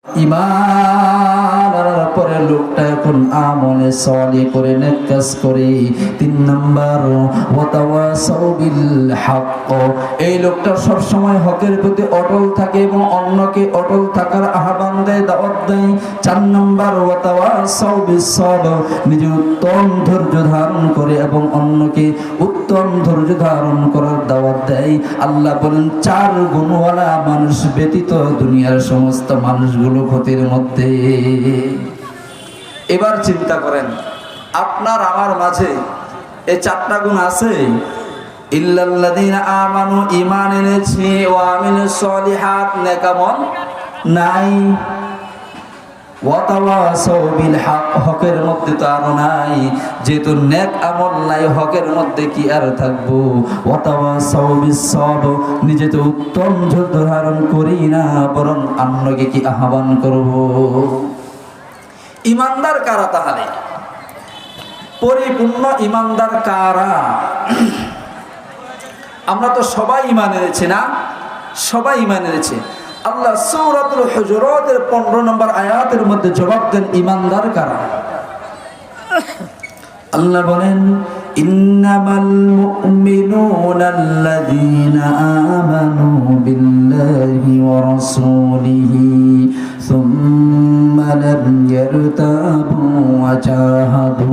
ঈমান আনার পরে লোকটা এখন আমলে সালিহ করে নেক কাজ করে। 3 নাম্বার ওয়াতাওয়াসাউ বিল হক, এই লোকটা সব সময় হকের প্রতি অটল থাকে এবং অন্যকে অটল থাকার আহ্বান দেয়, দাওয়াত দেয়। 4 নাম্বার ওয়াতাওয়াসাউ বিস সবর, নিজে উত্তম ধৈর্য ধারণ করে এবং অন্যকে উত্তম ধৈর্য ধারণ করার দাওয়াত দেয়। আল্লাহ বলেন 4 গুণওয়ালা মানুষ ব্যতীত দুনিয়ার সমস্ত মানুষগুলো ক্ষতির মধ্যে। এবার চিন্তা করেন, আপনার আমার মাঝে এই 4টা গুণ আছে? ইল্লাল্লাযীনা আমানু, ঈমান এনেছে, ওয়া আমিলুস সলিহাত, নেক আমল নাই। ওয়াতাওয়াসাউ বিল হক, হকের মধ্যে তো আর নাই। যেহেতু নেক আমল নাই, হকের মধ্যে কি আর থাকবো? ওয়াতাওয়াসাউ বিস সবর, নিজে তো উত্তম ধৈর্য ধারণ করি না, বরং অন্যকে কি আহ্বান করব? ইমানদার কারা তাহলে? পরিপূর্ণ ইমানদার কারা? আমরা তো সবাই ঈমান এনেছি না? সবাই ঈমান এনেছে। আল্লাহ সূরাতুল হুজুরাতের 15 নম্বর আয়াতের মধ্যে জবাব দেন ঈমানদার কারা। আল্লাহ বলেন, ইন্নামাল মুমিনুনা আল্লাযীনা আমানু বিল্লাহি ওয়া রাসূলিহি সুম্মা লাম ইয়ারতাবু ওয়া জাহাদু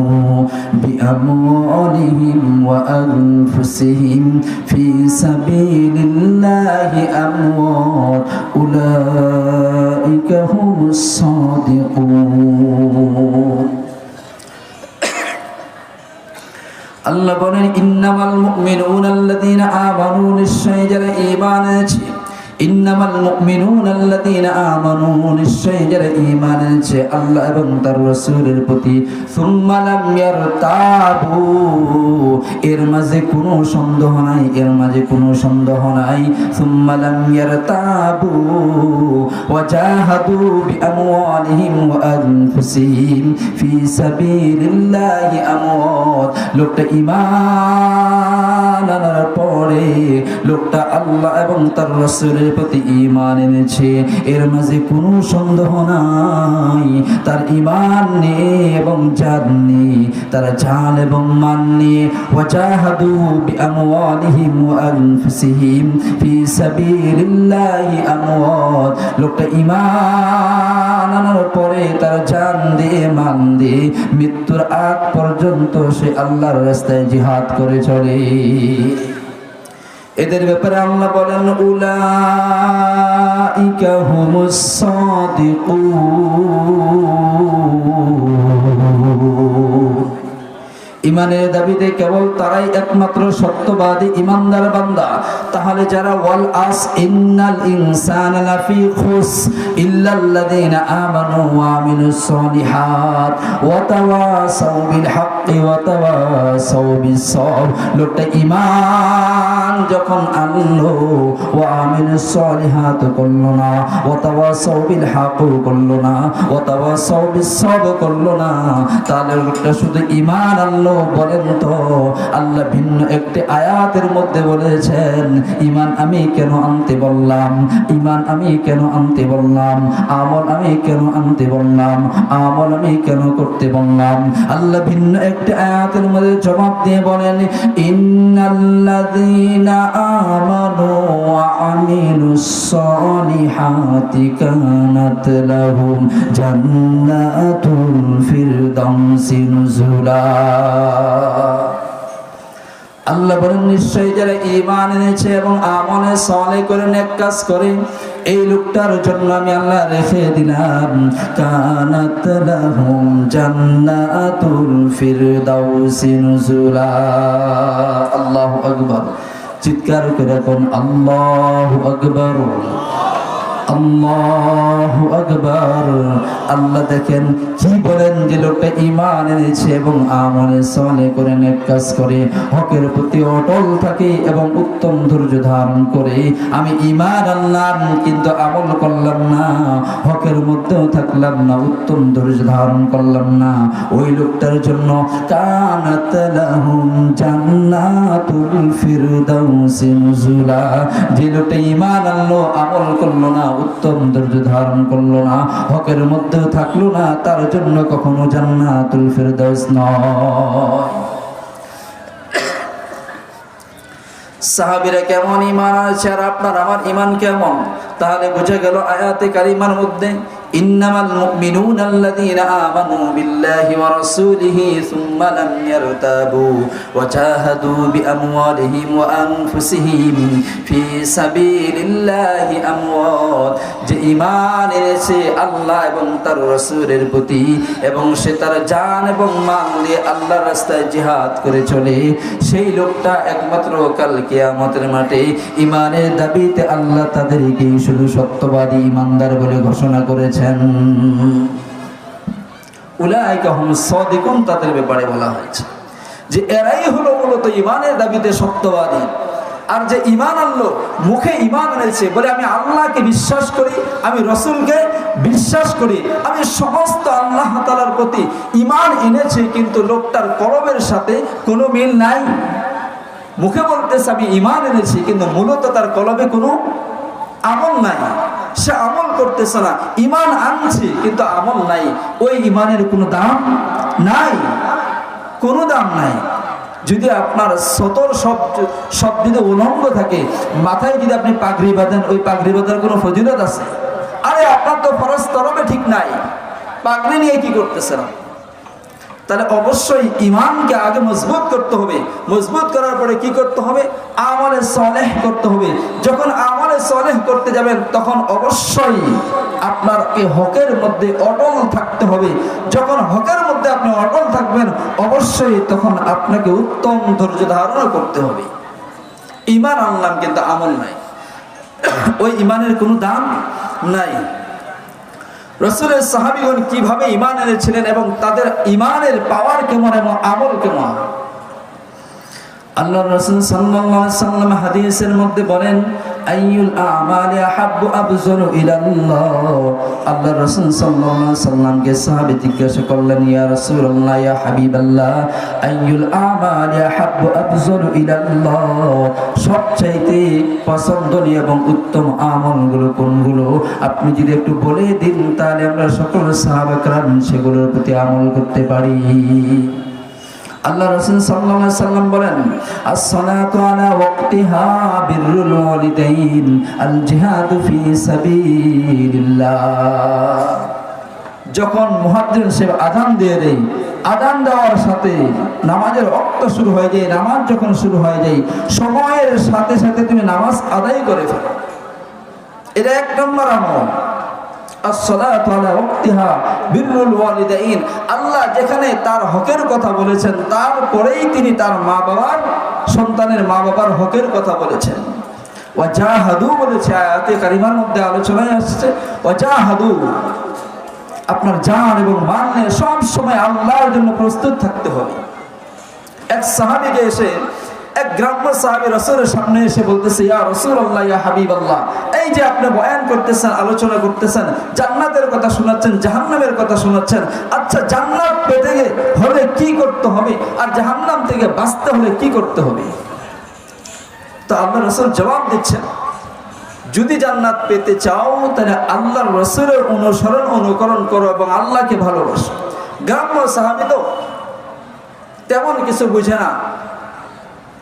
বিআমওয়ালিহিম ওয়া আনফুসিহিম ফি সাবিলিল্লাহি আমওয়াত উলাইকা হুমুস সাদিকুন। আল্লাহ বলেন, ইন্নামাল মুমিনুনা আল্লাযীনা আমানু, নিশ্চয়ই যারা ঈমান এনেছে। ইন্নামাল মুমিনুনা আল্লাযীনা আমানু, নিশ্চয়ই যারা ঈমান এনেছে আল্লাহ এবং তার রাসূলের প্রতি। সুম্মা লাম ইয়ারতাবু, এর মাঝে কোনো সন্দেহ নাই, এর মাঝে কোনো সন্দেহ নাই। সুম্মা লাম ইয়ারতাবু ওয়া জাহাদু বিআমওয়ালিহিম ওয়া আনফুসিহিম ফি সাবিলিল্লাহি আমওয়াত, লোকটা ঈমান আনার পরে লোকটা আল্লাহ এবং তার রাসূলের প্রতি ঈমান এনেছে, এর মাঝে কোনো সন্দেহ নাই। তার ঈমান নিয়ে এবং জান নিয়ে, তার জান এবং মান নিয়ে। ওয়াজাহাদু বিআমওয়ালিহিম ওয়া আনফুসিহিম ফি সাবিলিল্লাহি আমওয়াত, লোকটা ঈমান আনার পরে তার জান দিয়ে মান দিয়ে মৃত্যুর আগ পর্যন্ত সে আল্লাহর রাস্তায় জিহাদ করে চলে। এদের ব্যাপারে আল্লাহ বলেন, উলাইকা হুমুস সাদিকুন, ইমানের দাবিতে কেবল তারাই একমাত্র সত্যবাদী ইমানদার বান্দা। তাহলে যারা ওয়াল আস ইন্নাল ইনসানা লাফি খুস ইল্লাল্লাযীনা আমানু ওয়া আমিলুস সলিহাত ওয়া তাওয়াসাউ বিল হাক্কি ওয়া তাওয়াসাউ বিস সবর, লোকটা ঈমান যখন আনলো, ওয়া আমিলুস সলিহাত করলো না, ওয়া তাওয়াসাউ বিল হাক্কি করলো না, ওয়া তাওয়াসাউ বিস সবর করলো না, তাহলে লোকটা শুধু ঈমান আনলো। বলেন তো, আল্লাহ ভিন্ন একটি আয়াতের মধ্যে বলেছেন, ঈমান আমি কেন আনতে বললাম? ঈমান আমি কেন আনতে বললাম? আমল আমি কেন আনতে বললাম? আমল আমি কেন করতে বললাম? আল্লাহ ভিন্ন একটি আয়াতের মধ্যে জবাব দিয়ে বলেন, ইন্নাল্লাযীনা আমানু ওয়া আমিলুস সলিহাতি কানাত লাহুম জান্নাতুল ফিরদাউসি নুজুলা। আল্লাহ বলেন, নিশ্চয়ই যারা ঈমান এনেছে এবং আমলে সালেহ করে নেক কাজ করে, এই লোকটার জন্য আমি আল্লাহ রেখে দিলাম কানাত লাহুম জান্নাতুল ফিরদাউসি নুজুলা। আল্লাহু আকবার, চিৎকার করে কোন আল্লাহু আকবার, আল্লাহু আকবার। আল্লাহ দেখেন কি বলেন, যে লোকটা ঈমান এনেছে এবং আমলে সালেহ করে নেক কাজ করে হকের প্রতি অটল থাকে এবং উত্তম ধৈর্য ধারণ করে, আমি ঈমান আনলাম কিন্তু আমল করলাম না, হকের মধ্যেও থাকলাম না, উত্তম ধৈর্য ধারণ করলাম না, ওই লোকটার জন্য কানাত লাহুম জান্নাতুল ফিরদাউসি নুজুলা। যে লোকটা ঈমান আনলো, আমল করলো না, উত্তম ধৈর্য ধারণ করলো না, হকের মধ্যেও থাকলো না, তার জন্য কখনো জান্নাতুল ফিরদাউস নয়। সাহাবীরা কেমন ঈমান আছে আর আপনার আমার ঈমান কেমন? তাহলে বোঝা গেল আয়াতে কারিমার মধ্যে ইন্নামাল মুমিনুনা আল্লাযীনা আমানু বিল্লাহি ওয়া রাসূলিহি সুম্মা লাম ইয়ারতাবু ওয়া জাহাদু বিআমওয়ালিহিম ওয়া আনফুসিহিম ফি সাবিলিল্লাহি আমওয়াত। যে ঈমান এনেছে আল্লাহ এবং তার রাসূলের প্রতি এবং সে তার জান এবং মাল দিয়ে আল্লাহর রাস্তায় জিহাদ করে চলে, সেই লোকটা একমাত্র কাল কিয়ামতের মাঠে ঈমানের দাবিতে আল্লাহ তাদেরকে শুধু সত্যবাদী ঈমানদার বলে ঘোষণা করেছেন। উলাইকা হুমুস সাদিকুন, তাদের ব্যাপারে বলা হয়েছে যে এরাই হলো মূলত ঈমানের দাবিতে সত্যবাদী। আর যে ঈমান আনলো, মুখে ঈমান এনেছে বলে আমি আল্লাহকে বিশ্বাস করি, আমি রাসূলকে বিশ্বাস করি, আমি সমস্ত আল্লাহ তাআলার প্রতি ঈমান এনেছে, কিন্তু লোকটার কলবের সাথে কোনো মিল নাই। মুখে বলতেছে আমি ঈমান এনেছি, কিন্তু মূলত তার কলবে কোনো আমল নাই, সে আমল করতেছে না। ঈমান আনছে কিন্তু আমল নাই, ওই ঈমানের কোনো দাম নাই, কোনো দাম নাই। যদি আপনার সতর সব যদি উলঙ্গ থাকে, মাথায় যদি আপনি পাগড়ি বাঁধেন, ওই পাগড়ি বাঁধার কোনো ফজিলত আছে? আরে আপনার তো ফরজ তরফে ঠিক নাই, পাগড়ি নিয়ে কি করতেছে না? তাহলে অবশ্যই ঈমানকে আগে মজবুত করতে হবে। মজবুত করার পরে কি করতে হবে? আমলে সালেহ করতে হবে। যখন আমলে সালেহ করতে যাবেন তখন অবশ্যই আপনার এই হকের মধ্যে অটল থাকতে হবে। যখন হকের মধ্যে আপনি অটল থাকবেন, অবশ্যই তখন আপনাকে উত্তম ধৈর্য ধারণ করতে হবে। ঈমান আনলাম কিন্তু আমল নাই, ওই ঈমানের কোনো দাম নাই। রাসূলের সাহাবীগণ কিভাবে ঈমান এনেছিলেন এবং তাদের ঈমানের পাওয়ার কেমন এবং আমল কেমন? আল্লাহর রাসূল সাল্লাল্লাহু আলাইহি ওয়াসাল্লাম হাদিসের মধ্যে বলেন আইয়ুল আমালি আহাব্বু আফজালু ইলাল্লাহ। আল্লাহর রাসূল সাল্লাল্লাহু আলাইহি ওয়াসাল্লামকে সাহাবী জিজ্ঞাসা করলেন, ইয়া রাসূলুল্লাহ, ইয়া হাবিবাল্লাহ, আইয়ুল আমালি আহাব্বু আফজালু ইলাল্লাহ, সবচাইতে পছন্দনীয় এবং উত্তম আমলগুলো কোনগুলো? আপনি যদি একটু বলে দিন তাহলে আমরা সকল সাহাবা کرام সেগুলোর প্রতি আমল করতে পারি। আল্লাহ রাসূল সাল্লাল্লাহু আলাইহি ওয়াসাল্লাম বলেন, as-salatu ala waqtiha, birrul walidain, al-jihadu fi sabilillah। যখন মুয়াজ্জিন সাহেব আযান দিয়ে দেয়, আযান দেওয়ার সাথে নামাজের ওয়াক্ত শুরু হয়ে যায়, নামাজ যখন শুরু হয়ে যায় সময়ের সাথে সাথে তুমি নামাজ আদায় করে ফেলো, এটা এক নম্বর আমল। as-salatu ala waqtiha birrul walidain, আল্লাহ যেখানে তার হকের কথা বলেছেন তারপরেই তিনি তার মা বাবার, সন্তানের মা বাবার হকের কথা বলেছেন। ওয়া জাহাদু বলেছে আয়াতে কারিমার মধ্যে আলোচনায় আসছে, ওয়া জাহাদু, আপনার জান এবং মাল নিয়ে সব সময় আল্লাহর জন্য প্রস্তুত থাকতে হবে। এক সাহাবীকে এসে এক গ্রাম্য সাহাবী রাসূলের সামনে এসে বলতেছে, ইয়া রাসূলুল্লাহ, ইয়া হাবিবাল্লাহ, এই যে আপনি বয়ান করতেছেন, আলোচনা করতেছেন, জান্নাতের কথা শোনাচ্ছেন, জাহান্নামের কথা শোনাচ্ছেন, আচ্ছা জান্নাত পেতে হলে কি করতে হবে আর জাহান্নাম থেকে বাঁচতে হলে কি করতে হবে? তো আল্লাহর রাসূল জবাব দিচ্ছেন, যদি জান্নাত পেতে চাও তাহলে আল্লাহর রাসূলের অনুসরণ অনুকরণ করো এবং আল্লাহকে ভালোবাসো। গ্রাম্য সাহাবী তো তেমন কিছু বুঝে না,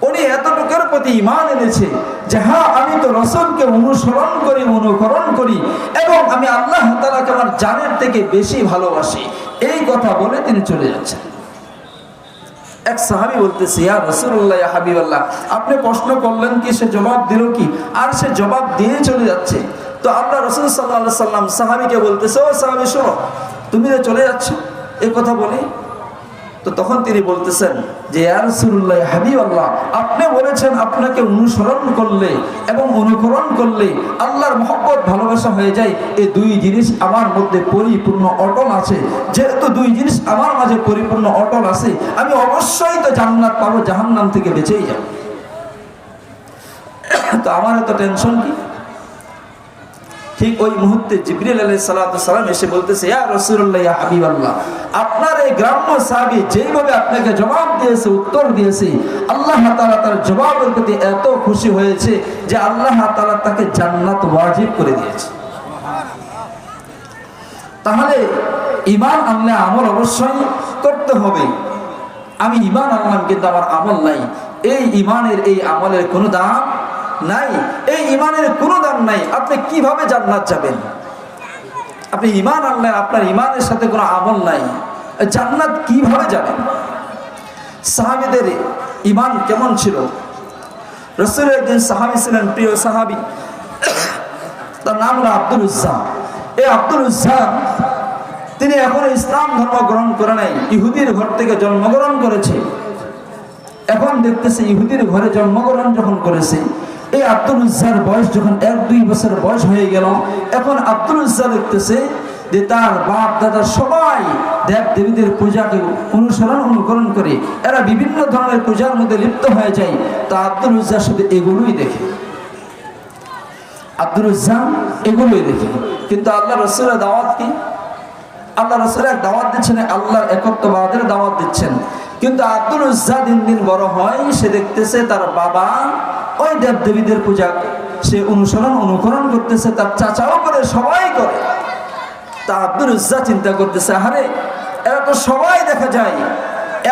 উনি এতটুকুর প্রতি ঈমান এনেছে যে হ্যাঁ আমি তো রাসূলকে অনুসরণ করি, অনুকরণ করি এবং আমি আল্লাহ তাআলাকে আমার জানের থেকে বেশি ভালোবাসি, এই কথা বলে তিনি চলে যাচ্ছেন। এক সাহাবী বলতেছে, ইয়া রাসূলুল্লাহ, ইয়া হাবিবাল্লাহ, আপনি প্রশ্ন করলেন কি, সে জবাব দিল কি? আর সে জবাব দিয়ে চলে যাচ্ছে। তো আল্লাহ রাসূল সাল্লাল্লাহু আলাইহি সাল্লাম সাহাবীকে বলতেছে, ও সাহাবী শোনো, তুমি যে চলে যাচ্ছ, এই কথা বলে তো তখন তিনি বলতেছেন যে ইয়া রাসূলুল্লাহ হাবিবাল্লাহ, আপনি বলেছেন আপনাকে অনুসরণ করলে এবং অনুকরণ করলে আল্লাহর মহব্বত ভালোবাসা হয়ে যায়। এই দুই জিনিস আমার মধ্যে পরিপূর্ণ অটল আছে। যেহেতু দুই জিনিস আমার মাঝে পরিপূর্ণ অটল আছে, আমি অবশ্যই তো জান্নাত পাবো, জাহান্নাম থেকে বেঁচেই যাব। তো আমার এত টেনশন কি? ঠিক ওই মুহূর্তে জিবরিল আলাইহিস সালাতু সালাম এসে বলতেছে, ইয়া রাসূলুল্লাহ ইয়া হাবিবাল্লাহ, আপনার এই গ্রাম্য সাহাবী যেইভাবে আপনাকে জবাব দিয়েছে, উত্তর দিয়েছে, আল্লাহ তাআলা তার জবাবের প্রতি এত খুশি হয়েছে যে আল্লাহ তাআলা তাকে জান্নাত ওয়াজিব করে দিয়েছে। তাহলে ঈমান আনলে আমল অবশ্যই করতে হবে। আমি ঈমান আনলাম কিন্তু আমার আমল নাই, এই ঈমানের এই আমলের কোনো দাম নাই, এই ঈমানের কোনো দাম নাই। আপনি কিভাবে জান্নাত যাবেন? আপনি ঈমান আনলেন, আপনার ঈমানের সাথে কোনো আমল নাই, জান্নাত কিভাবে যাবেন? সাহাবীদের ঈমান কেমন ছিল? রাসূলের একজন সাহাবী ছিলেন, প্রিয় সাহাবী, তার নাম হলো আব্দুল উজ্জা। এই আব্দুল উজ্জা তিনি এখন ইসলাম ধর্ম গ্রহণ করে নাই, ইহুদির ঘর থেকে জন্মগ্রহণ করেছে। এখন দেখতেছে ইহুদির ঘরে জন্মগ্রহণ যখন করেছে, এই আব্দুল উজ্জার বয়স যখন 1-2 বছর বয়স হয়ে গেল, এখন আব্দুল উজ্জা দেখতেছে যে তার বাপ দাদা সবাই দেব দেবীদের পূজাকে অনুকরণ করে, এরা বিভিন্ন ধরনের পূজার মধ্যে লিপ্ত হয়ে যায়। তা আব্দুল উজ্জা শুধু এগুলোই দেখে, আব্দুল উজ্জা এগুলোই দেখে। কিন্তু আল্লাহ রাসূলের দাওয়াত কি? আল্লাহ রাসূল এক দাওয়াত দিচ্ছেন, আল্লাহর একত্ববাদের দাওয়াত দিচ্ছেন। কিন্তু আব্দুল উজ্জা দিন দিন বড় হয়, সে দেখতেছে তার বাবা ওই দেবদেবীদের পূজা সে অনুকরণ করতেছে, তার চাচাও করে, সবাই করে। তা আব্দুল উজ্জা চিন্তা করতেছে, আরে এরা তো সবাই দেখা যায়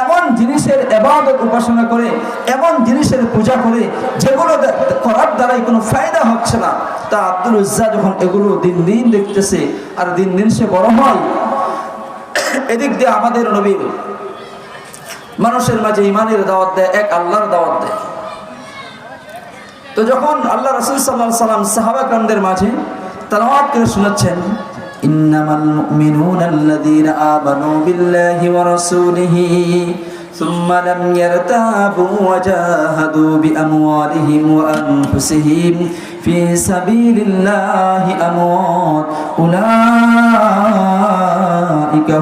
এমন জিনিসের ইবাদত উপাসনা করে, এমন জিনিসের পূজা করে যেগুলো করার দ্বারাই কোনো ফায়দা হচ্ছে না। তা আব্দুল উজ্জা যখন এগুলো দিন দিন দেখতেছে আর দিন দিন সে বড় হয়, এদিক দিয়ে আমাদের নবী মানুষের মাঝে ঈমানের দাওয়াত দেয়, এক আল্লাহর দাওয়াত দেয়। তো যখন আল্লাহ রাসূল সাল্লাল্লাহু আলাইহি সাল্লাম সাহাবা-কেরামদের মাঝে তেলাওয়াত করে শোনাচ্ছেন, ইন্নামাল মুমিনুনা আল্লাযীনা আমানু বিল্লাহি ওয়া রাসূলিহি সুম্মা লাম ইয়ারতাবু ওয়া জাহাদু বিআমওয়ালিহিম ওয়া আনফুসিহিম ফি সাবিলিল্লাহি আমওয়াত উলাইকা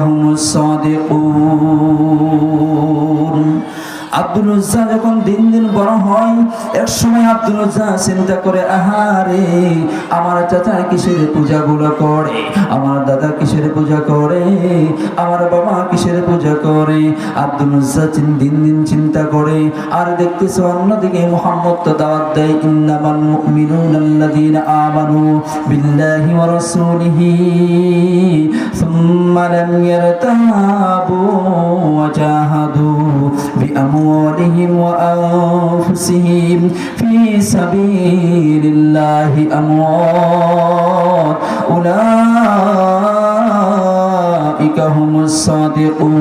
হুমুস সাদিকুন। আব্দুল উজ্জা যখন দিন দিন বড় হয়, এক সময় আব্দুল উজ্জা চিন্তা করে, আহারে আমার চাচা কিসের পূজাগুলো করে, আমার দাদা কিসের পূজা করে, আমার বাবা কিসের পূজা করে। আব্দুল উজ্জা দিন দিন চিন্তা করে, আর দেখতেছে অন্যদিকে মুহাম্মদ তো দাওয়াত দেয়, ইন্নামাল মুমিনুনা আল্লাযীনা আমানু বিল্লাহি ওয়া রাসূলিহি সুম্মা লাম ইয়ারতাবু ওয়া জাহাদু বিআমওয়ালিহিম ওয়া আনফুসিহিম ফি সাবিলিল্লাহি আমওয়াত উলাইকা হুমুস সাদিকুন।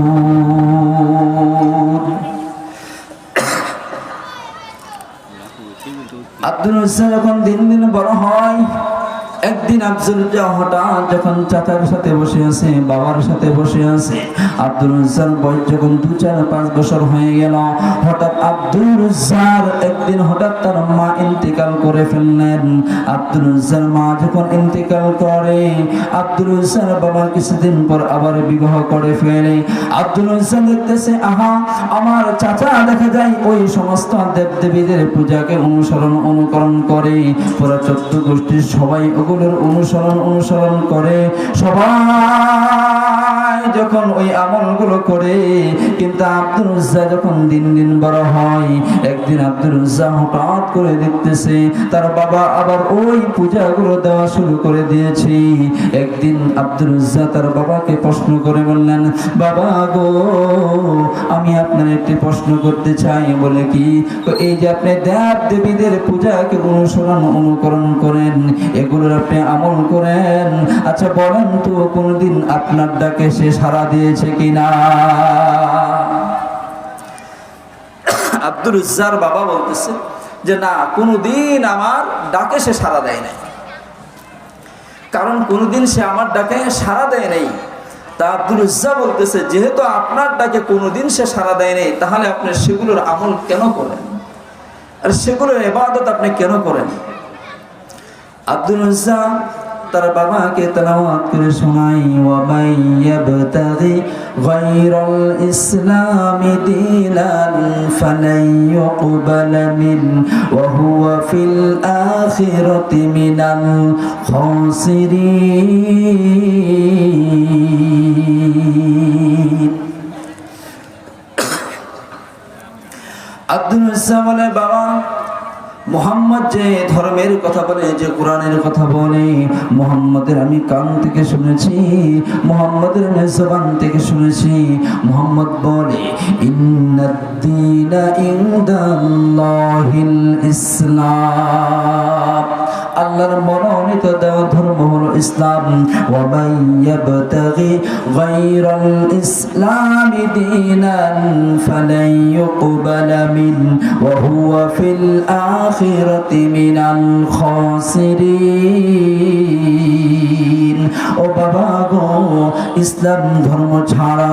আব্দুল উজ্জা যখন দিন দিন বড় হয়, একদিন আব্দুল উজ্জা হঠাৎ যখন চাচার সাথে বসে আছে, বাবার সাথে বসে আছে, আব্দুল উজ্জার বয়স যখন 2-4-5 বছর হয়ে গেল, হঠাৎ আব্দুল উজ্জার একদিন হঠাৎ তার মা ইন্তেকাল করে ফেললেন। আব্দুল উজ্জার মা যখন ইন্তেকাল করে, আব্দুল উজ্জার বাবা কিছুদিন পর আবার বিবাহ করে ফেলে। আব্দুল উজ্জা দেখতেছে, আহা আমার চাচা দেখা যায় ওই সমস্ত দেবদেবীদের পূজাকে অনুকরণ করে, পুরো 14 গোষ্ঠীর সবাই ওগুলোর অনুসরণ করে, সবাই যখন ওই আমলগুলো করে। কিন্তু আব্দুল উজ্জা যখন দিন দিন বড় হয়, একদিন আব্দুল উজ্জা হঠাৎ করে দেখতেছে তার বাবা আবার ওই পূজাগুলো দেওয়া শুরু করে দিয়েছে। একদিন আব্দুল উজ্জা তার বাবাকে প্রশ্ন করে বললেন, বাবা গো, আমি আপনার একটি প্রশ্ন করতে চাই। বলে কি? এই যে আপনি দেব দেবীদের পূজাকে অনুকরণ করেন, এগুলোর আপনি আমল করেন, আচ্ছা বলেন তো কোনদিন আপনার ডাকে সে সাড়া দিয়েছে কিনা? আব্দুল উজ্জার বাবা বলতেছে যে না, কোনদিন আমার ডাকে সে সাড়া দেয় নাই। কারণ কোনদিন সে আমার ডাকে সাড়া দেয় নাই। তা আব্দুল উজ্জা বলতেছে, যেহেতু আপনার ডাকে কোনোদিন সে সাড়া দেয় নাই, তাহলে আপনি সেগুলোর আমল কেন করেন, আর সেগুলোর ইবাদত আপনি কেন করেন? আব্দুল উজ্জা তার বাবাকে তেলাওয়াত করে শোনাই, ওয়া মান ইয়াবতাগি গায়রাল ইসলামি দীনান ফালান ইউকবালা মিন ওয়া হুয়া ফিল আখিরাতি মিনাল খাসিরিন। আব্দুল উজ্জা বলে, বাবা, মুহাম্মদ যে ধর্মের কথা বলে, যে কোরআনের কথা বলে, মুহাম্মদের আমি কান থেকে শুনেছি, মুহাম্মদের আমি জবান থেকে শুনেছি। মুহাম্মদ বলে, ইন্নাদ-দীনা ইনদাল্লাহিল ইসলাম, আল্লাহর মনোনীত দেওয়া ধর্ম হলো ইসলাম। ওয়া মান ইয়াবতাগি গায়রাল ইসলামি দীনান ফালান ইউকবালা মিন ওয়া হুয়া ফিল আখিরাতি মিনাল খাসিরিন। ও বাবা গো, ইসলাম ধর্ম ছাড়া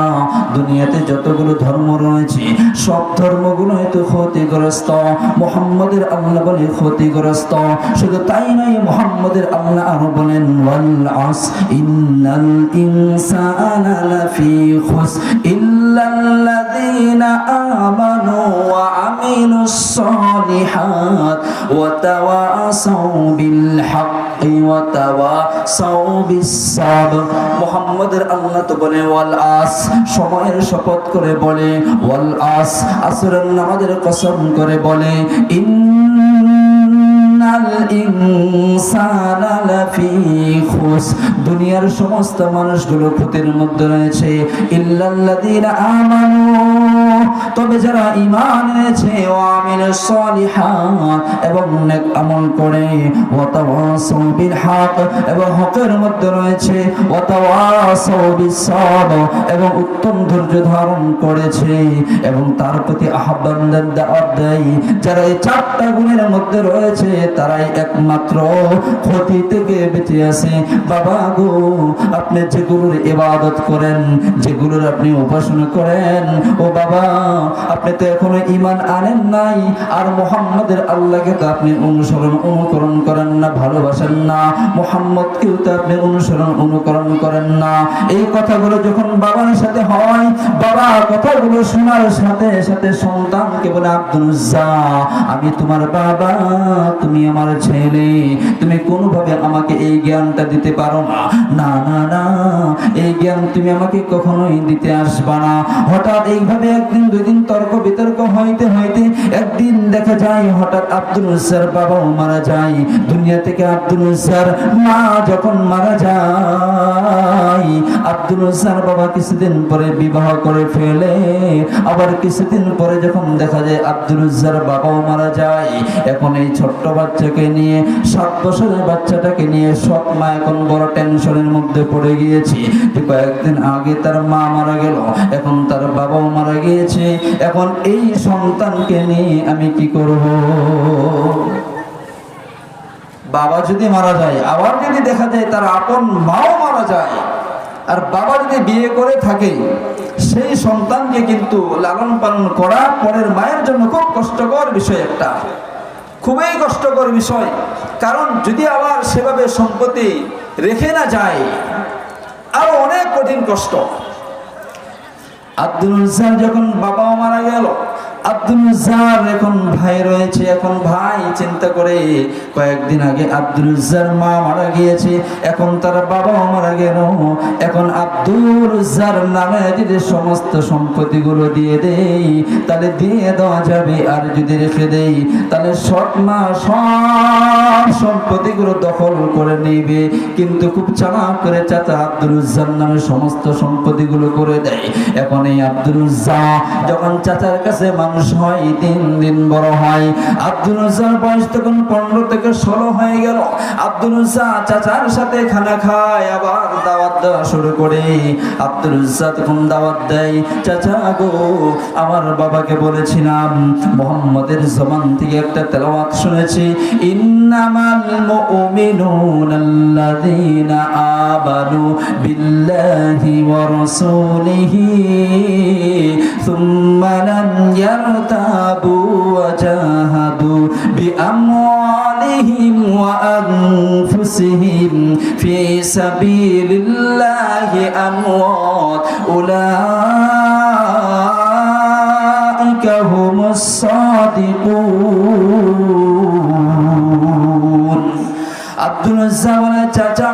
দুনিয়াতে যতগুলো ধর্ম রয়েছে সব ধর্মগুলোই তো ক্ষতিগ্রস্ত। মুহাম্মদের আল্লাহ বলে ক্ষতিগ্রস্ত। শুধু তাই নয়, মুহাম্মদের আল্লাহ আরো বলেন, ওয়াল আস ইন্নাল ইনসানা লাফি খুস ইল্লাল্লাযীনা আমানু ওয়া আমিলুস সালিহাত ওয়া তাওয়াসাউ বিল হাক্কি ওয়া তাওয়াসাউ বিস সাবর। মুহাম্মদের আল্লাহ তো বলে ওয়াল আস, সময়ের শপথ করে বলে, ওয়াল আস, আসরের নামাজের কসম করে বলে, ইন্নাল ইনসানা লাফি খুস, দুনিয়ার সমস্ত মানুষগুলো ক্ষতির মধ্যে রয়েছে। ইল্লাল্লাযীনা আমানু, তবে যারা ঈমান এনেছে, ওয়া আমিলুস সালিহাত, এবং নেক আমল করে, ওয়া তাওয়াসাউ বিল হক, এবং হকের মধ্যে রয়েছে, ওয়া তাওয়াসাউ বিস সাবর, এবং উত্তম ধৈর্য ধারণ করেছে এবং তার প্রতি আহ্বান দাওয়াত দেয়। যারা এই চারটা গুণের মধ্যে রয়েছে তারাই একমাত্র ক্ষতি থেকে বেঁচে আছে। বাবা গো, আপনি যেগুলোর ইবাদত করেন, যেগুলোর আপনি উপাসনা করেন, ও বাবা, আপনি তো এখনো ঈমান আনেন নাই, আর মুহাম্মদের আল্লাহকে তো আপনি অনুকরণ করেন না, ভালোবাসেন না। মুহাম্মদকেও তো আপনি অনুকরণ করেন না। এই কথাগুলো যখন বাবার সাথে হয়, বাবা কথাগুলো শোনার সাথে সাথে সন্তানকে বলে, আব্দুল উজ্জা, আমি তোমার বাবা, তুমি আমার ছেলে, তুমি কোনোভাবে আমাকে এই জ্ঞানটা দিতে পারো না। না না না, এই জ্ঞান তুমি আমাকে কখনোই দিতে আসবা না। হঠাৎ এইভাবে একদিন দুইদিন তর্ক বিতর্ক হইতে হইতে একদিন দেখা যায় হঠাৎ আব্দুল উজ্জার বাবাও মারা যায়। দুনিয়া থেকে আব্দুল উজ্জার মা যখন মারা যায়, আব্দুল উজ্জার বাবা কিছুদিন পরে বিবাহ করে ফেলে। আবার কিছুদিন পরে যখন দেখা যায় আব্দুল উজ্জার বাবাও মারা যায়, এখন এই ছোট্ট বাচ্চাকে নিয়ে, 7 বছরের বাচ্চাটাকে নিয়ে সৎ মা এখন বড় টেনশনের মধ্যে পড়ে গিয়েছে যে কয়েকদিন আগে তার মা মারা গেল, এখন তার বাবাও মারা গিয়েছে, এখন এই সন্তানকে নিয়ে আমি কি করব? বাবা যদি মারা যায়, আবার যদি দেখা যায় তার আপন মাও মারা যায়, আর বাবা যদি বিয়ে করে থাকে, সেই সন্তানকে কিন্তু লালন পালন করা পরের মায়ের জন্য খুব কষ্টকর বিষয়, একটা খুবই কষ্টকর বিষয়। কারণ যদি আবার সেভাবে সম্পত্তি রেখে না যায়, আরো অনেক কঠিন কষ্ট। আব্দুল উজ্জার যখন বাবা মারা গেল, আব্দুল উজ্জার এখন ভাই রয়েছে, এখন ভাই চিন্তা করে কয়েকদিন আগে আব্দুল উজ্জার মা মারা গিয়েছে, এখন তার বাবাও মারা গেল, এখন আব্দুল উজ্জার নামে যদি সমস্ত সম্পত্তিগুলো দিয়ে দেই তাহলে দিয়ে দেওয়া যাবে, আর যদি রেখে দেই তাহলে সৎ মা সব সম্পত্তিগুলো দখল করে নেবে। কিন্তু খুব চালাক করে চাচা আব্দুল উজ্জার নামে সমস্ত সম্পত্তিগুলো করে দেয়। এখন এই আব্দুল উজ্জা যখন চাচার কাছে মানুষ হয়, দিন দিন বড় হয়। আব্দুল উজ্জার বয়স তখন 15 থেকে 16 হয়ে গেল। আব্দুল উজ্জা চাচার সাথে খানা খায়, আবার দাওয়াত দেওয়া শুরু করে। আব্দুল উজ্জা তখন দাওয়াত দেয়, চাচা গো, আমার বাবাকে বলেছিলাম মুহাম্মদের জবান থেকে একটা তেলাওয়াত শুনেছি, ইন্নামাল মুমিনুনাল্লাযীনা আমানু বিল্লাহি ওয়া রাসূলিহি সুম্মা লাম ইয়ারতাবু ওয়া জাহাদু বিআমওয়ালিহিম ওয়া আনফুসিহিম ফি সাবিলিল্লাহি আমওয়াত উলাইকা হুমুস সাদিকুন। আব্দুল উজ্জা বলে, চাচা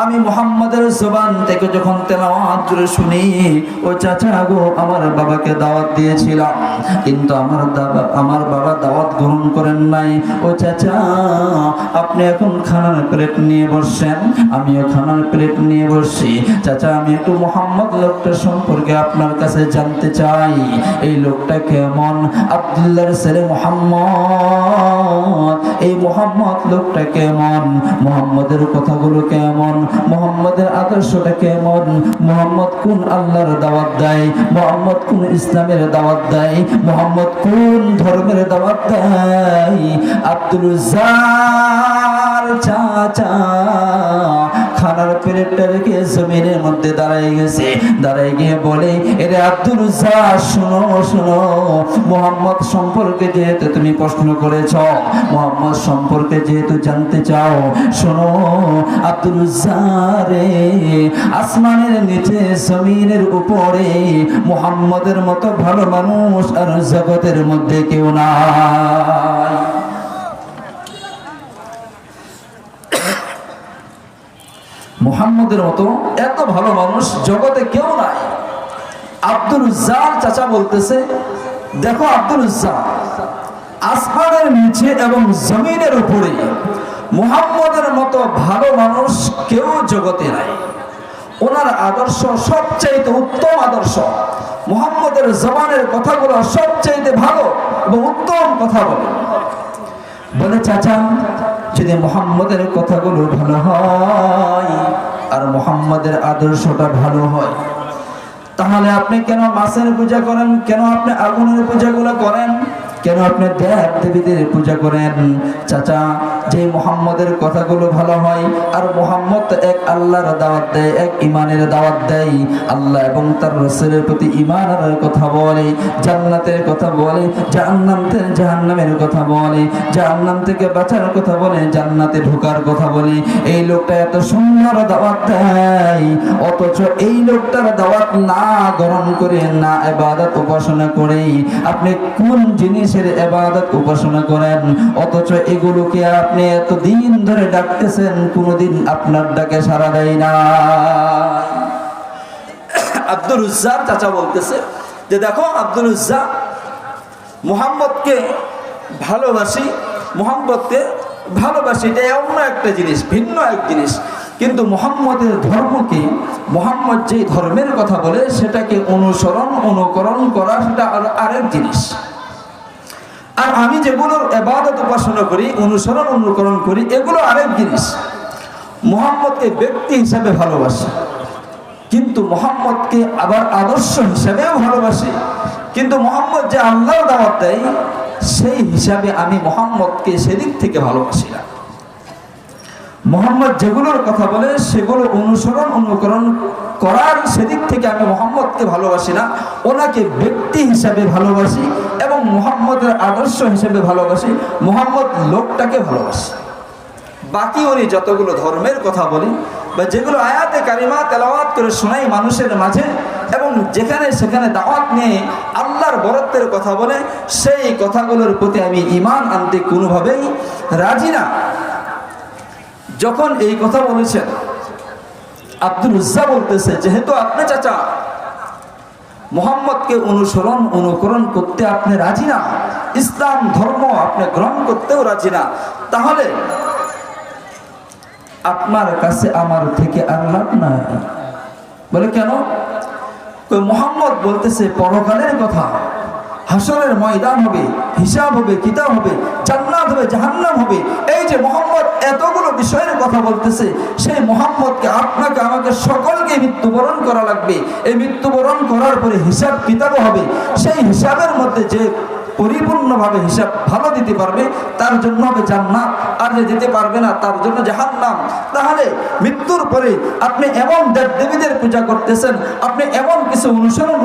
আমি মুহাম্মাদের জবান থেকে যখন তেলাওয়াত করে শুনি, ও চাচা গো, আমার বাবাকে দাওয়াত দিয়েছিলাম, কিন্তু আমার বাবা দাওয়াত গ্রহণ করেন নাই। ও চাচা, আপনি এখন খানার প্লেট নিয়ে বসছেন, আমিও খানার প্লেট নিয়ে বসছি। চাচা, আমি একটু মুহাম্মদ লোকটা সম্পর্কে আপনার কাছে জানতে চাই, এই লোকটা কেমন? আব্দুল্লাহর ছেলে মুহাম্মদ, এই মুহাম্মদ লোকটা কেমন? মুহাম্মদের কথাগুলো কেমন? মুহাম্মদের আদর্শটা কেমন? মুহাম্মদ কোন আল্লাহর দাওয়াত দেয়? মুহাম্মদ কোন ইসলামের দাওয়াত দেয়? মুহাম্মদ কোন ধর্মের দাওয়াত দেয়? আব্দুল উজ্জার চাচা খানার প্লেটটা রেখে জমিনের মধ্যে দাঁড়ায় গেছে। দাঁড়ায় গিয়ে বলে, এরে আব্দুল উজ্জা, শোনো শোনো, মুহাম্মদ সম্পর্কে যেহেতু তুমি প্রশ্ন করেছ, মুহাম্মদ সম্পর্কে যেহেতু জানতে চাও, শোনো আব্দুল উজ্জা রে, আসমানের নিচে জমিনের উপরে মুহাম্মদের মতো ভালো মানুষ আর জগতের মধ্যে কেউ নাই। মুহাম্মদের মতো এত ভালো মানুষ জগতে কেউ নাই। আব্দুল উজ্জার চাচা বলতেছে, দেখো আব্দুল উজ্জা, আসমানের নিচে এবং জমিনের উপরে মুহাম্মদের মতো ভালো মানুষ কেউ জগতে নাই। ওনার আদর্শ সবচাইতে উত্তম আদর্শ। মুহাম্মদের জবানের কথাগুলো সবচাইতে ভালো এবং উত্তম কথা বলে। বলে, চাচা, যদি মুহাম্মদের কথাগুলো ভালো হয় আর মুহাম্মদের আদর্শটা ভালো হয়, তাহলে আপনি কেন মাছের পূজা করেন? কেন আপনি আগুনের পূজাগুলো করেন? কেন আপনি দেব দেবীদের পূজা করেন? চাচা, যে মুহাম্মদের কথাগুলো ভালো হয় আর মুহাম্মদ এক আল্লাহর দাওয়াত দেয়, এক ইমানের দাওয়াত দেয়, আল্লাহ এবং তার রাসূলের প্রতি ঈমানের কথা বলে, জান্নাতের কথা বলে, জাহান্নামের কথা বলে, জাহান্নাম থেকে বাঁচার কথা বলে, জান্নাতে ঢোকার কথা বলে, এই লোকটা এত সুন্দর দাওয়াত দেয়, অথচ এই লোকটার দাওয়াত না গ্রহণ করে, না ইবাদত উপাসনা করে, আপনি কোন জিনিসের ইবাদত উপাসনা করেন? অথচ এগুলোকে আপনি এতদিন ধরে ডাকতেছেন, কোনদিন আপনার ডাকে সাড়া দেয় না। আব্দুল উজ্জার চাচা বলতেছে যে, দেখো আব্দুল উজ্জা, মুহাম্মদকে ভালোবাসি, মুহাম্মদকে ভালোবাসি, এটা অন্য একটা জিনিস, ভিন্ন এক জিনিস। কিন্তু মুহাম্মদের ধর্মকে, মুহাম্মদ যে ধর্মের কথা বলে সেটাকে অনুসরণ অনুকরণ করা, সেটা আরেক জিনিস। আর আমি যেগুলোর ইবাদত উপাসনা করি, অনুসরণ অনুকরণ করি, এগুলো আরেক জিনিস। মুহাম্মদকে ব্যক্তি হিসাবে ভালোবাসি, কিন্তু মুহাম্মদকে আবার আদর্শ হিসাবেও ভালোবাসি। কিন্তু মুহাম্মদ যে আল্লাহর দাওয়াত দেয়, সেই হিসাবে আমি মুহাম্মদকে সেদিক থেকে ভালোবাসি না। মুহাম্মদ যেগুলোর কথা বলে সেগুলো অনুসরণ অনুকরণ করার সেদিক থেকে আমি মুহাম্মদকে ভালোবাসি না, ওনাকে ব্যক্তি হিসাবে ভালোবাসি এবং মুহাম্মদের আদর্শ হিসাবে ভালোবাসি, মুহাম্মদ লোকটাকে ভালোবাসি। বাকি উনি যতগুলো ধর্মের কথা বলি বা যেগুলো আয়াতে কারিমা তেলাওয়াত করে শোনাই মানুষের মাঝে, এবং যেখানে সেখানে দাওয়াত নিয়ে আল্লাহর বরত্বের কথা বলে, সেই কথাগুলোর প্রতি আমি ঈমান আনতে কোনোভাবেই রাজি না। যখন এই কথা বলেছেন, আব্দুল উজ্জা বলতেছে, যেহেতু আপনি চাচা মুহাম্মদকে অনুসরণ অনুকরণ করতে আপনি রাজি না, ইসলাম ধর্ম আপনি গ্রহণ করতেও রাজি না, তাহলে আপনার কাছে আমার থেকে আর লাভ নাই। বলে, কেন? মুহাম্মদ বলতেছে পরকালের কথা, হাসরের ময়দান হবে, হিসাব হবে, কিতাব হবে, জান্নাত হবে, জাহান্নাম হবে। এই যে মুহাম্মদ এতগুলো বিষয়ের কথা বলতেছে, সেই মুহাম্মদকে আপনাকে আমাকে সকলকে মৃত্যুবরণ করা লাগবে। এই মৃত্যুবরণ করার পরে হিসাব কিতাবও হবে। সেই হিসাবের মধ্যে যে পরিপূর্ণভাবে হিসাব ভালো দিতে পারবে তার জন্য হবে জান্নাত, আর যে দিতে পারবে না তার জন্য জাহান্নাম। তাহলে মৃত্যুর পরে আপনি এমন দেবদেবীদের পূজা করতেছেন, আপনি এমন কিছু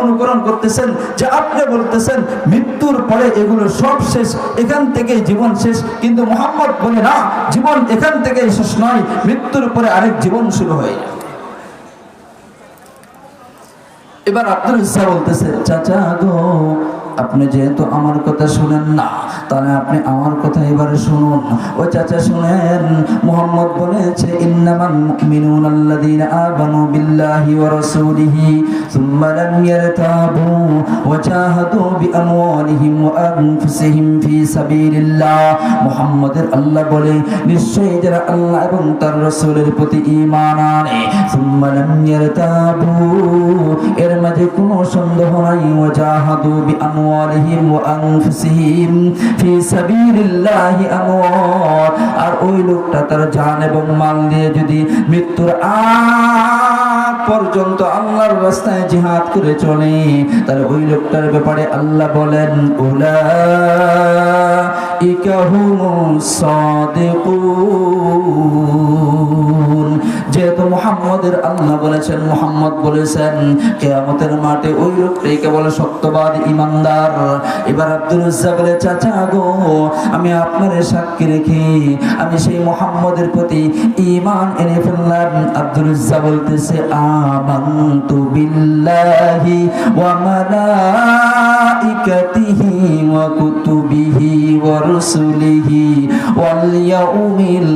অনুকরণ করতেছেন যে আপনি বলতেছেন মৃত্যুর পরে এগুলো সব শেষ, এখান থেকে জীবন শেষ। কিন্তু মুহাম্মদ বলে না, জীবন এখান থেকে শেষ নয়, মৃত্যুর পরে আরেক জীবন শুরু হয়। এবার আব্দুল ইসা বলতেছে, চাচা গো, আপনি যেহেতু আমার কথা শুনেন না, তাহলে আপনি আমার কথা এবারে শুনুন। ও চাচা শুনেন, মুহাম্মদ বলেছে ইন্নামাল মুমিনুনা আল্লাযীনা আমানু বিল্লাহি ওয়া রাসূলিহি সুম্মা লাম ইয়ারতাবু ওয়া জাহাদু বিআমওয়ালিহিম ওয়া আনফুসিহিম ফি সাবিলিল্লাহ। মুহাম্মদের আল্লাহ বলে, নিশ্চয়ই যারা আল্লাহ এবং তার রাসূলের প্রতি ঈমান আনে, সুম্মা লাম ইয়ারতাবু, এর মাঝে কোনো সন্দেহ নাই, ওয়া জাহাদু বিআমওয়ালিহিম ওয়া আনফুসিহিম ফি সাবিলিল্লাহি আমওয়াত, আর ওই লোকটা তার জান এবং মাল দিয়ে যদি মৃত্যুর আগ পর্যন্ত আল্লাহর রাস্তায় জিহাদ করে চলে, তাহলে ওই লোকটার ব্যাপারে আল্লাহ বলেন উলাইকা হুমুস সাদিকুন। যেহেতু মুহাম্মদের আল্লাহ বলেছেন, মুহাম্মদ বলেছেন, কিয়ামতের মাঠে ওই লোকটাই কেবল সত্যবাদী ইমানদার। এবার আব্দুল উজ্জা বলে, চাচা গো, আমি আপনার সাক্ষী রেখে আমি সেই মুহাম্মদের প্রতি ঈমান এনে ফেললাম। আব্দুল উজ্জা বলতেছে, আমানতু বিল্লাহি ওয়া মালাইকাতিহি ওয়া কুতুবিহি ওয়া রুসুলিহি ওয়াল ইয়াউমিল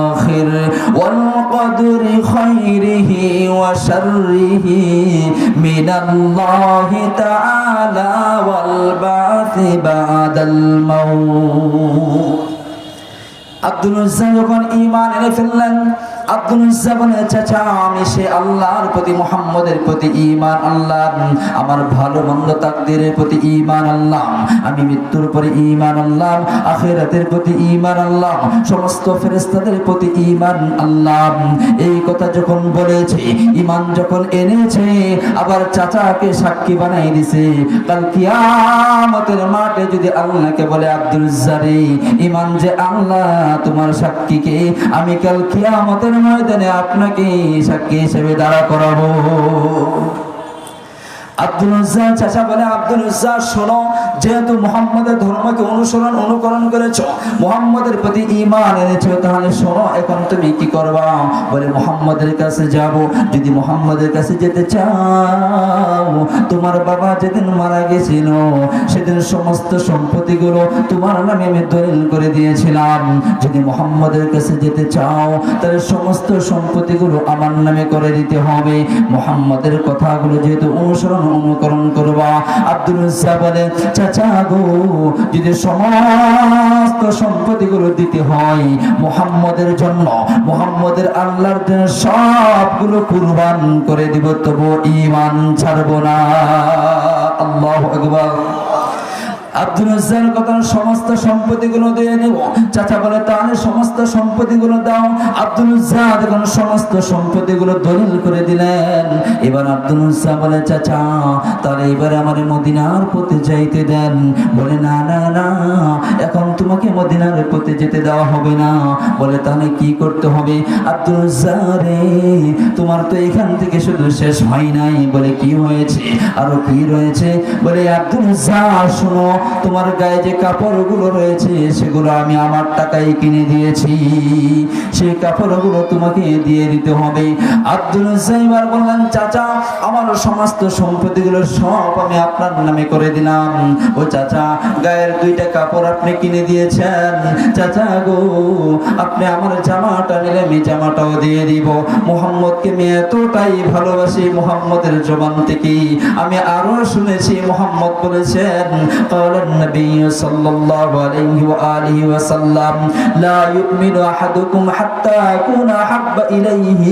আখির ওয়াল কদরি খাইরিহি ওয়া শাররিহি মিনাল্লাহি তাআলা ওয়াল বা'থি বা'দাল মাউত। আব্দুল উজ্জা যখন ঈমান এনে ফেললেন, আব্দুল উজ্জা বলে, চাচা আমি সে আল্লাহর প্রতি, মুহাম্মদের প্রতি ঈমান আনলাম, আমার ভালো মন্দ তাকদীরের প্রতি ঈমান আনলাম, আমি মৃত্যুর পরে ঈমান আনলাম, আখিরাতের প্রতি ঈমান আনলাম, সমস্ত ফেরেশতাদের প্রতি ঈমান আনলাম। এই কথা যখন বলেছে, ঈমান যখন এনেছে, আবার চাচাকে সাক্ষী বানাই দিছে। কাল কিয়ামতের মাঠে যদি আল্লাহকে বলে, আব্দুল উজ্জা রে, ঈমান যে আল্লাহ তোমার সাক্ষীকে আমি কাল কিয়ামতের ময়দানে আপনাকে সাক্ষী হিসেবে দাঁড়া করাবো। আব্দুল উজ্জা চাচা বলে, আব্দুল উজ্জা শোনো, যেহেতু মুহাম্মদের ধর্মকে অনুকরণ করেছো, মুহাম্মদের প্রতি ঈমান এনেছো, তাহলে শোনো, এখন তুমি কি করবা? বলে, মুহাম্মদের কাছে যাব। যদি মুহাম্মদের কাছে যেতে চাও, তোমার বাবা যেদিন মারা গেছিল সেদিন সমস্ত সম্পত্তিগুলো তোমার নামে আমি দলিল করে দিয়েছিলাম। যদি মুহাম্মদের কাছে যেতে চাও, তাহলে সমস্ত সম্পত্তিগুলো আমার নামে করে দিতে হবে। মুহাম্মদের কথাগুলো যেহেতু অনুকরণ করবা। আব্দুল উজ্জা বলে, চাচা গো, যদি সমস্ত সম্পত্তিগুলো দিতে হয় মুহাম্মদের জন্য, মুহাম্মদের আল্লাহর জন্য সবগুলো কুরবান করে দিব, তবু ঈমান ছাড়বো না। আল্লাহু আকবার। আব্দুল উজ্জার কথা, সমস্ত সম্পত্তিগুলো দিয়ে দেব। চাচা বলে, তাহলে সমস্ত সম্পত্তিগুলো দাও। আব্দুল উজ্জা দেখুন সমস্ত সম্পত্তিগুলো দলিল করে দিলেন। এবার আব্দুল উজ্জা বলে, চাচা তাহলে এবারে আমার মদিনার পথে যাইতে দেন। বলে, না না না, এখন তোমাকে মদিনার পথে যেতে দেওয়া হবে না। বলে, তাহলে কি করতে হবে? আব্দুল উজ্জা রে, তোমার তো এখান থেকে শুধু শেষ হয় নাই। বলে, কি হয়েছে? আরো কি রয়েছে? বলে, আব্দুল উজ্জা শোনো, তোমার গায়ে যে কাপড়গুলো রয়েছে সেগুলো আমি আমার টাকায় কিনে দিয়েছি, সেই কাপড়গুলো তোমাকে দিয়ে দিতে হবে। আব্দুল উজ্জা এবার বললেন, চাচা আমার সমস্ত সম্পত্তিগুলো সব আমি আপনার নামে করে দিলাম। ও চাচা, গায়ের দুইটা কাপড় আপনি কিনে দিয়েছেন, চাচা গো আপনি আমার জামাটা নিলে আমি জামাটাও দিয়ে দিব। মুহাম্মদকে আমি এতটাই ভালোবাসি, মুহাম্মদের জবান থেকে আমি আরো শুনেছি মুহাম্মদ বলেছেন, قال النبي صلى الله عليه وآله وسلم لا يؤمن أحدكم حتى أكون أحب إليه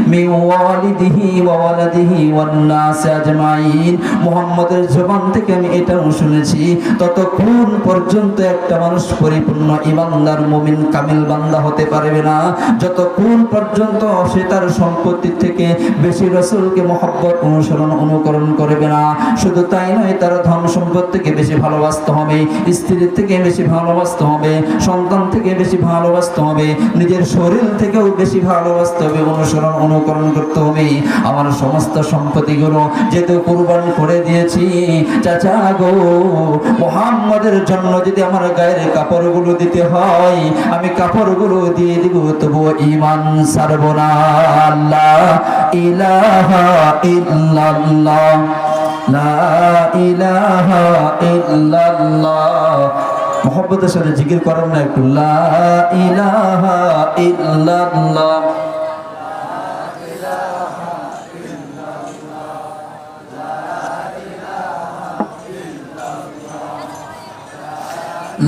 من والده وولده والناس أجمعين মুহাম্মদের জবান থেকে আমি এটাও শুনেছি ততক্ষণ পর্যন্ত একটা মানুষ পরিপূর্ণ ঈমানদার মুমিন কামিল বান্দা হতে পারবে না যতক্ষণ পর্যন্ত সে তার সম্পত্তি থেকে বেশি রাসূলকে মহব্বত অনুসরণ অনুকরণ করবে না শুধু তাই নয় তার ধন সম্পদ থেকে বেশি ভালোবাসতে হবে স্ত্রীর থেকে বেশি ভালোবাসতে হবে সন্তান থেকে বেশি ভালোবাসতে হবে নিজের শরীর থেকেও বেশি ভালোবাসতে হবে অনুসরণ অনুকরণ করতে হবে আমার সমস্ত সম্পত্তিগুলো যেহেতু কুরবান করে দিয়েছি চাচা গো মুহাম্মদের জন্য যদি আমার গায়ের কাপড়গুলো দিতে হয় আমি কাপড়গুলো দিয়ে দিব তবু ঈমান ছাড়ব না লা ইলাহা ইল্লাল্লাহ লা ইলাহা ইল্লাল্লাহ মুহাব্বতের সাথে জিকির করেন না একটু লা ইলাহা ইল্লাল্লাহ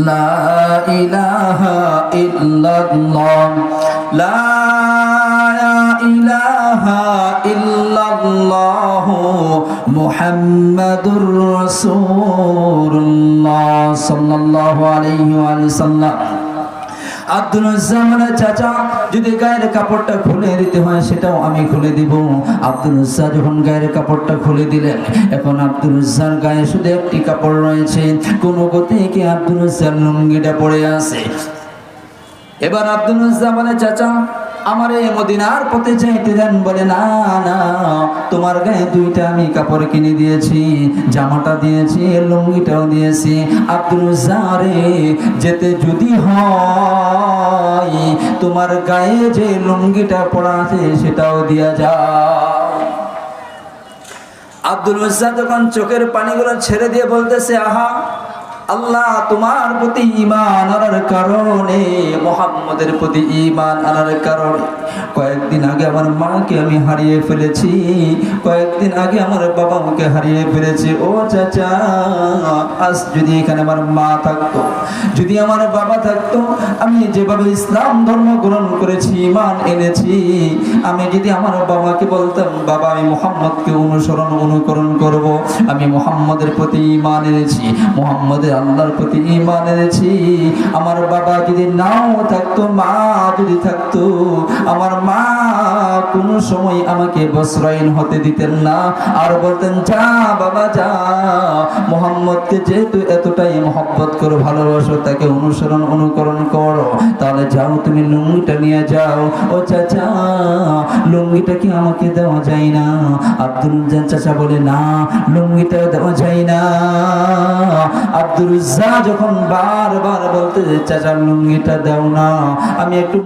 لا إله إلا الله لا إله إلا الله محمد رسول الله صلى الله عليه وسلم আব্দুল উজ্জামানের চাচা যদি গায়ের কাপড়টা খুলে দিতে হয় সেটাও আমি খুলে দিব আব্দুল উজ্জা যখন গায়ের কাপড়টা খুলে দিলেন এখন আব্দুল উজ্জার গায়ে শুধু একটি কাপড় রয়েছে কোন গতিকে আব্দুল উজ্জার লুঙ্গিটা পড়ে আছে এবার আব্দুল উজ্জামানের চাচা আমার এই মদিনার পথে যাইতে দেন বলে না না তোমার গায়ে দুইটা আমি কাপড় কিনে দিয়েছি জামাটা দিয়েছি লুঙ্গিটাও দিয়েছি আব্দুল উজ্জারে যেতে যদি হয় তোমার গায়ে যে লুঙ্গিটা পরা আছে সেটাও দিয়া যাও আব্দুল উজ্জা যখন চোখের পানিগুলো ছেড়ে দিয়ে বলতেছে আহা আল্লাহ তোমার প্রতি ঈমান আনার কারণে মুহাম্মদের প্রতি ঈমান আনার কারণে কয়েকদিন আগে আমার মাকে আমি হারিয়ে ফেলেছি কয়েকদিন আগে আমার বাবাকে হারিয়ে ফেলেছি ও চাচা আজ যদি এখানে আমার মা থাকতো যদি আমার বাবা থাকতো আমি যেভাবে ইসলাম ধর্ম গ্রহণ করেছি ঈমান এনেছি আমি যদি আমার বাবাকে বলতাম বাবা আমি মুহাম্মদকে অনুসরণ অনুকরণ করব আমি মুহাম্মদের প্রতি ঈমান এনেছি মুহাম্মদের আল্লাহর প্রতি ঈমান এনেছি আমার বাবা যদি নাও থাকতো মা যদি থাকতো আমার মা কোনো সময় আমাকে বস্ত্রহীন হতে দিতেন না আর বলতেন যা বাবা যা মুহাম্মদকে যেহেতু এতটাই মহব্বত করো ভালোবাসো তাকে অনুসরণ অনুকরণ করো তাহলে যাও তুমি লুঙ্গিটা নিয়ে যাও ও চাচা লুঙ্গিটা কি আমাকে দেওয়া যায় না আব্দুল উজ্জা চাচা বলে না লুঙ্গিটা দেওয়া যায় না আব্দুল উজ্জা যখন বারবার বলতে চাচা লুঙ্গিটা দাও না আমি একটু